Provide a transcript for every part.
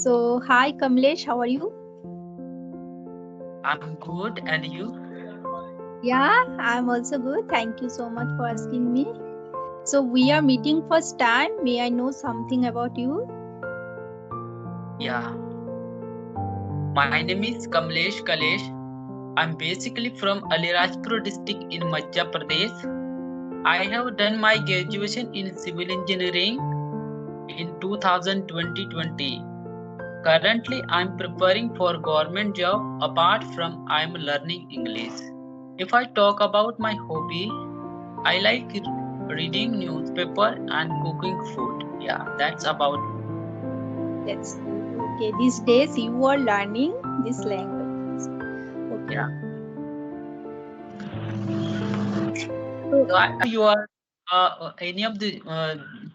So, hi Kamlesh, how are you? I'm good, and you? Yeah, I'm also good. Thank you so much for asking me. So, we are meeting first time. May I know something about you? Yeah, my name is Kamlesh Kalesh. I'm basically from Alirajpur district in Madhya Pradesh. I have done my graduation in civil engineering in 2020. Currently, I'm preparing for government job. Apart from, I'm learning English. If I talk about my hobby, I like reading newspaper and cooking food. Yeah, that's about. That's good. Okay, these days you are learning this language. Yeah. Okay. So, So you are any of the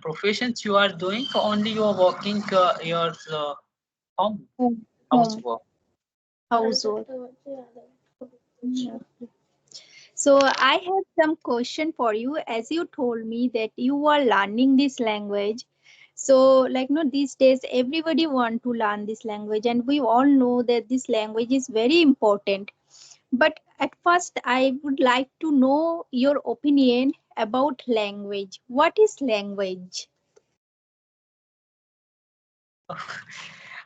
professions you are doing, or only you are working your home home, home housework? household. Yeah. So, I have some question for you. As you told me that you are learning this language. So, like, no, these days everybody want to learn this language, and we all know that this language is very important. But at first, I would like to know your opinion about language. What is language?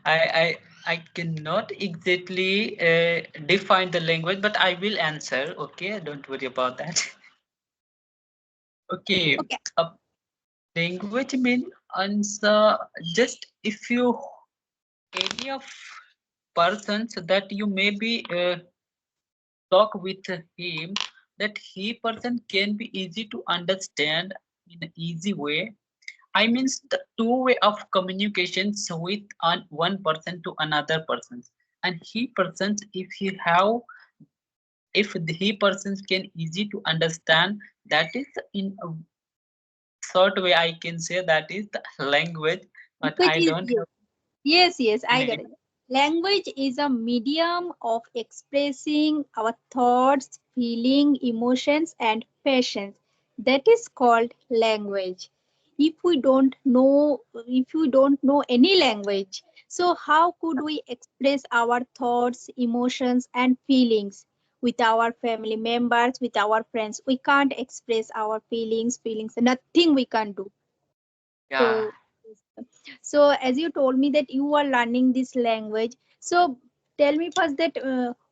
I I I cannot exactly define the language, but I will answer. Okay, don't worry about that. Okay, Okay. uh, language means just if you any of persons that you maybe talk with him, that he person can be easy to understand in an easy way. I means the two way of communications with one person to another person, and he persons if the he persons can easy to understand, that is in a short way I can say that is the language, but Language I is don't yes, have yes, yes, I got any. it. Language is a medium of expressing our thoughts, feeling, emotions, and passions. That is called language. If we don't know any language, so how could we express our thoughts, emotions, and feelings with our family members, with our friends? We can't express our feelings, nothing we can do. Yeah. So, so as you told me that you are learning this language, so tell me first that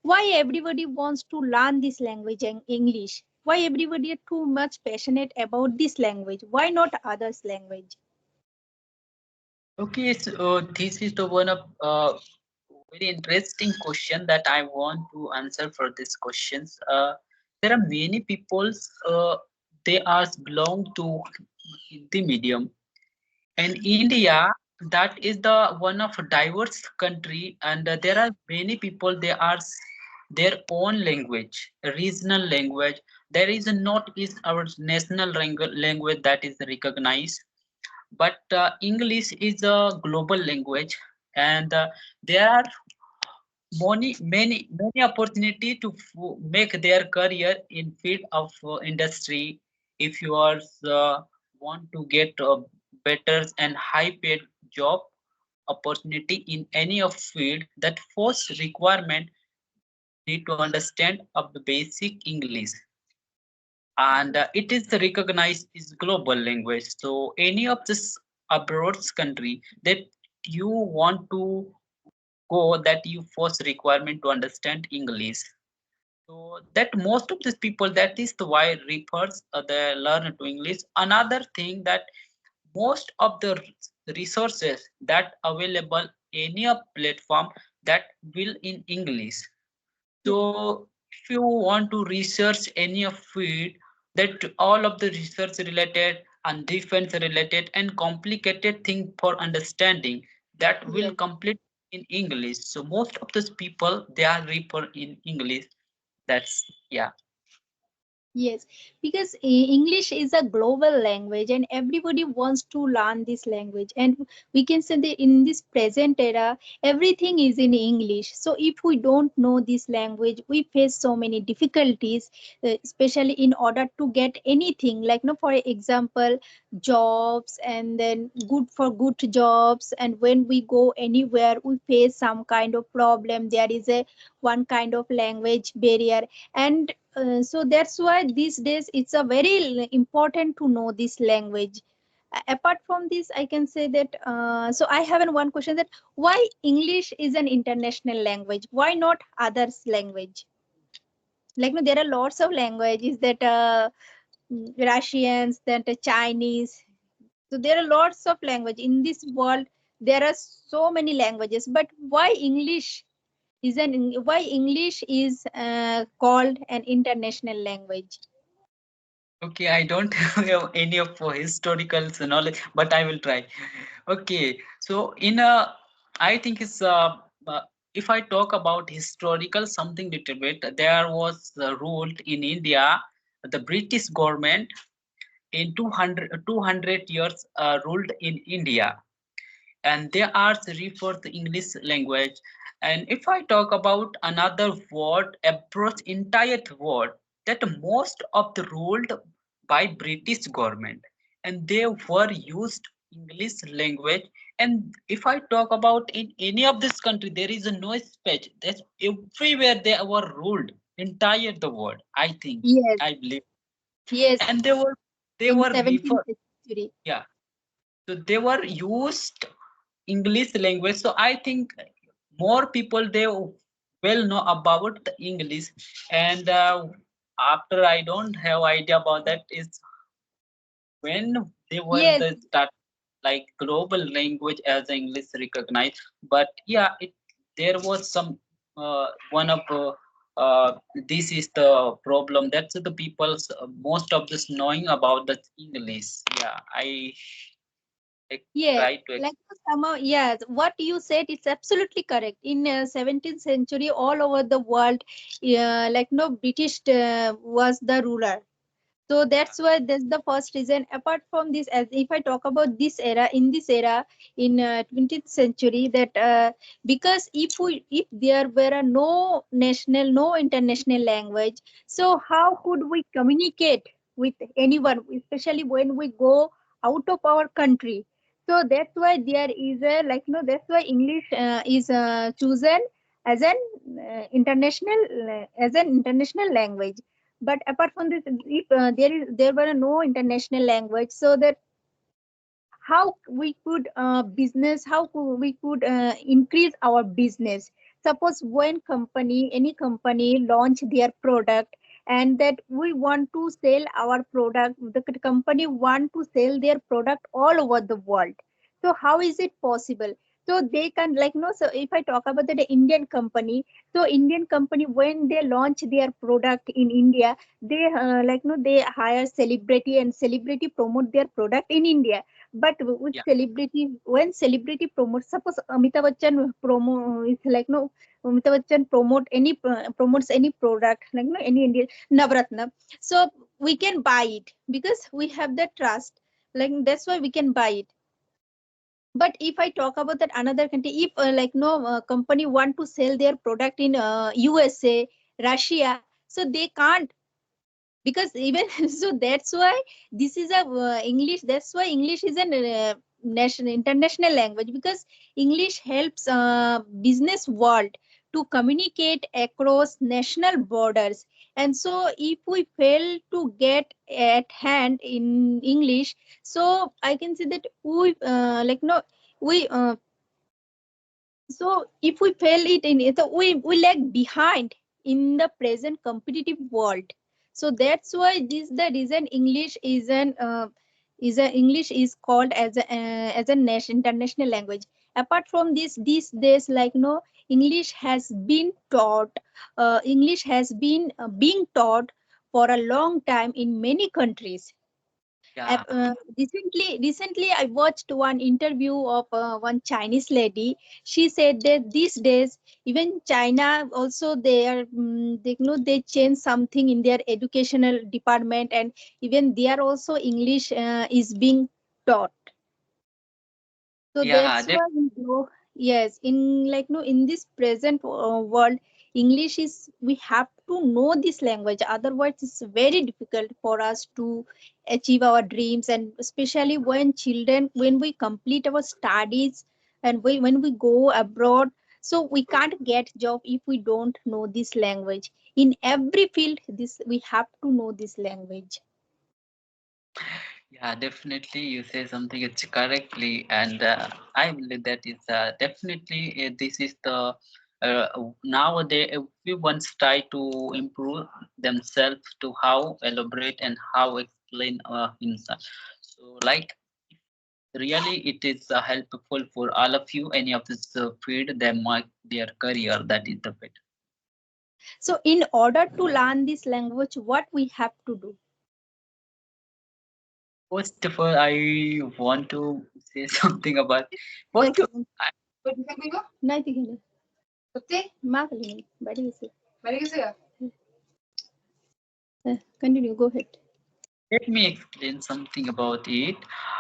why everybody wants to learn this language in English? Why everybody are too much passionate about this language? Why not others language? Okay, so this is the one of very interesting question that I want to answer for these questions. There are many peoples, they are belong to Hindi medium. And India, that is the one of diverse country, and there are many people. They are their own language, regional language. There is not is our national language that is recognized, but English is a global language, and there are many opportunity to make their career in field of industry. If you are want to get a better and high paid job opportunity in any of field, that first requirement need to understand of the basic English, and it is recognized as global language. So any of this abroad country that you want to go, that you first requirement to understand English. So that most of these people, that is the why refers they learn to English. Another thing that most of the resources that available any of platform that will in English. So if you want to research any of field, that all of the research related and defense related and complicated thing for understanding, that will Yes. complete in English. So most of those people they are refer in English. That's yeah. Yes, because English is a global language and everybody wants to learn this language. And we can say that in this present era, everything is in English. So if we don't know this language, we face so many difficulties, especially in order to get anything. Like, no, for example, jobs and then good for good jobs. And when we go anywhere, we face some kind of problem. There is a one kind of language barrier. And so that's why these days it's a very important to know this language. Apart from this, I can say that so I have one question, that why English is an international language, why not others language? Like, no, there are lots of languages that Russians, that Chinese. So there are lots of language in this world. There are so many languages, but why English is why English is called an international language? Okay, I don't have any of historical knowledge, but I will try. Okay, so I think if I talk about historical something little bit, there was ruled in India, the British government in 200 years ruled in India, and they are refer to English language. And if I talk about another word, approach entire word, that most of the ruled by British government, and they were used English language. And if I talk about in any of this country, there is a no speech. That's everywhere they were ruled entire the world. I think, Yes, I believe, yes, and they in were refer, 17th century. yeah. So they were used English language. So I think more people they well know about the English. And after I don't have idea about that is when they were Yes, the start like global language as English recognized. But yeah, there was some one of this is the problem. That's the people's most of this knowing about the English. Yeah, I yes. try to Like somehow, yes, what you said is absolutely correct. In 17th century, all over the world, like no British was the ruler. So that's why that's the first reason. Apart from this, as if I talk about this era, in this era, in 20th century, that because if there were no national, no international language, so how could we communicate with anyone, especially when we go out of our country? So that's why there is a, like, no, that's why English is chosen as an as an international language. But apart from this, if there were no international language, so that how we could business, how we could increase our business. Suppose when company, any company launch their product, and that we want to sell our product, the company want to sell their product all over the world. So how is it possible? So they can, like, no, so if I talk about the Indian company, so Indian company, when they launch their product in India, they like, no, they hire celebrity, and celebrity promote their product in India. But with yeah. celebrity, when celebrity promotes, suppose Amitabh Bachchan promo is like, no, Amitabh Bachchan promotes any product, like, no, any Indian Navratna, so we can buy it because we have the trust, like that's why we can buy it. But if I talk about that another country, if like, no, company want to sell their product in USA, Russia, so they can't, because even so that's why this is a English, that's why English is a national international language, because English helps business world to communicate across national borders. And so if we fail to get at hand in English, so I can say that we like, no, we so if we fail it in it, so we lag behind in the present competitive world. So that's why this the reason English is a English is called as a national international language. Apart from this, these days, like, no, English has been taught. English has been being taught for a long time in many countries. Yeah, Recently, I watched one interview of one Chinese lady. She said that these days, even China also they know they change something in their educational department, and even there also English is being taught. So yeah, that's why yes, in like no in this present world, English is we have to know this language. Otherwise, it's very difficult for us to achieve our dreams, and especially when children, when we complete our studies, and when we go abroad. So we can't get job if we don't know this language. In every field, this we have to know this language. yeah, definitely. You say something it's correctly, and I believe that is definitely this is the nowadays everyone try to improve themselves to how elaborate and how explain himself. So, like really, it is helpful for all of you. Any of this field, they mark their career. That is the bit. So in order to learn this language, what we have to do? First of all, I want to say something about. First of I, नहीं दिखेंगे सत्य माँ के लिए बड़ी से continue, go ahead. let me explain something about it.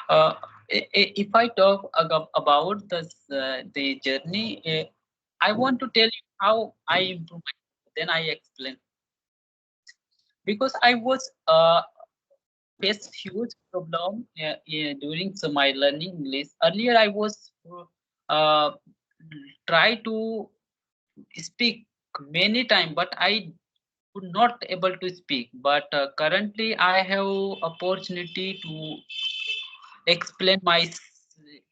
Uh, if I talk about the journey, I want to tell you how I improve. Then I explain because I was faced huge problem during my learning English. Earlier, I was uh, try to speak many time, but I could not able to speak. But currently, I have opportunity to explain my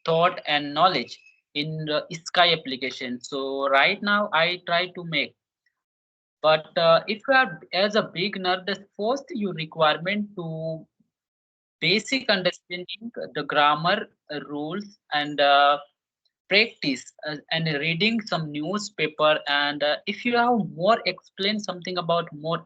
thought and knowledge in the Sky application. So right now, I try to make. But if you are as a beginner, the first you requirement to basic understanding the grammar rules and practice and reading some newspaper and if you have more explain something about more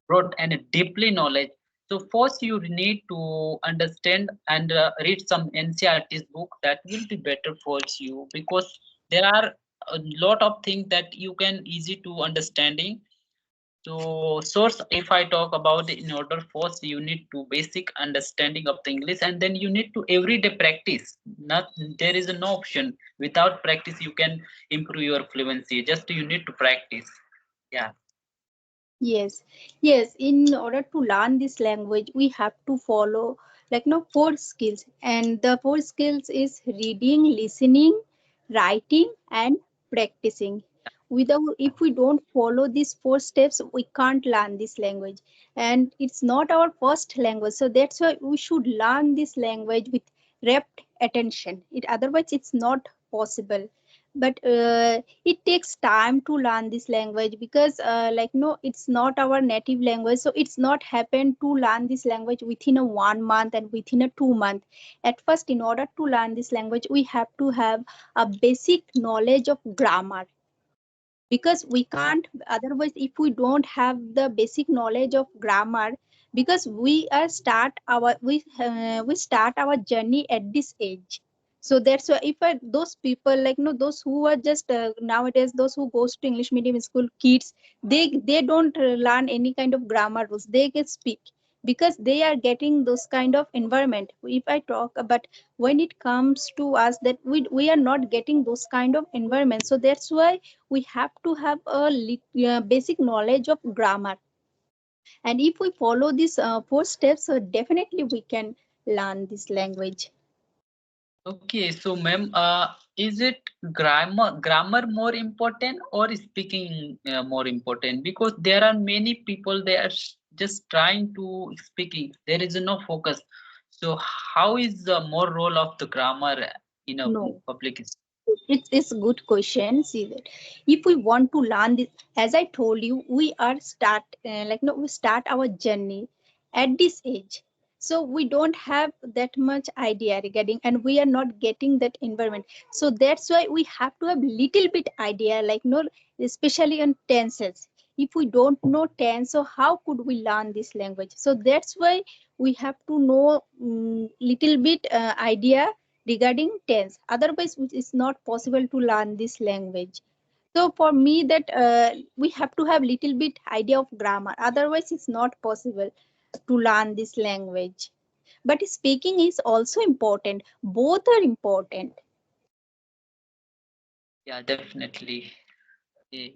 broad and deeply knowledge, so first you need to understand and read some ncrt's book. That will be better for you because there are a lot of things that you can easy to understanding. So source, if I talk about in order first you need to basic understanding of the English and then you need to everyday practice. Not there is no option. Without practice you can improve your fluency. Just you need to practice. Yeah. Yes, yes. In order to learn this language, we have to follow like no four skills, and the four skills is reading, listening, writing, and practicing. Without, if we don't follow these four steps, we can't learn this language, and it's not our first language. So that's why we should learn this language with rapt attention. It otherwise it's not possible. But it takes time to learn this language because like no it's not our native language, so it's not happen to learn this language within a 1 month and within a 2 month. At first, in order to learn this language, we have to have a basic knowledge of grammar, because we can't otherwise if we don't have the basic knowledge of grammar, because we start our journey at this age. So that's why if those people like those who are just nowadays those who goes to English medium school kids, they don't learn any kind of grammar rules, they can speak because they are getting those kind of environment. If I talk about when it comes to us, that we are not getting those kind of environment, so that's why we have to have a basic knowledge of grammar. And if we follow these four steps, so definitely we can learn this language. Okay, so ma'am, is it grammar more important or speaking more important? Because there are many people they are just trying to speaking. There is no focus. So how is the more role of the grammar in a No, public? it's a good question. See that if we want to learn this, as I told you, we are start like no, we start our journey at this age. So we don't have that much idea regarding, and we are not getting that environment. So that's why we have to have little bit idea, like no, especially on tenses. If we don't know tense, so how could we learn this language? So that's why we have to know little bit idea regarding tense. Otherwise, it's not possible to learn this language. So for me, that we have to have little bit idea of grammar. Otherwise, it's not possible to learn this language. But speaking is also important. Both are important. Yeah, definitely. Okay.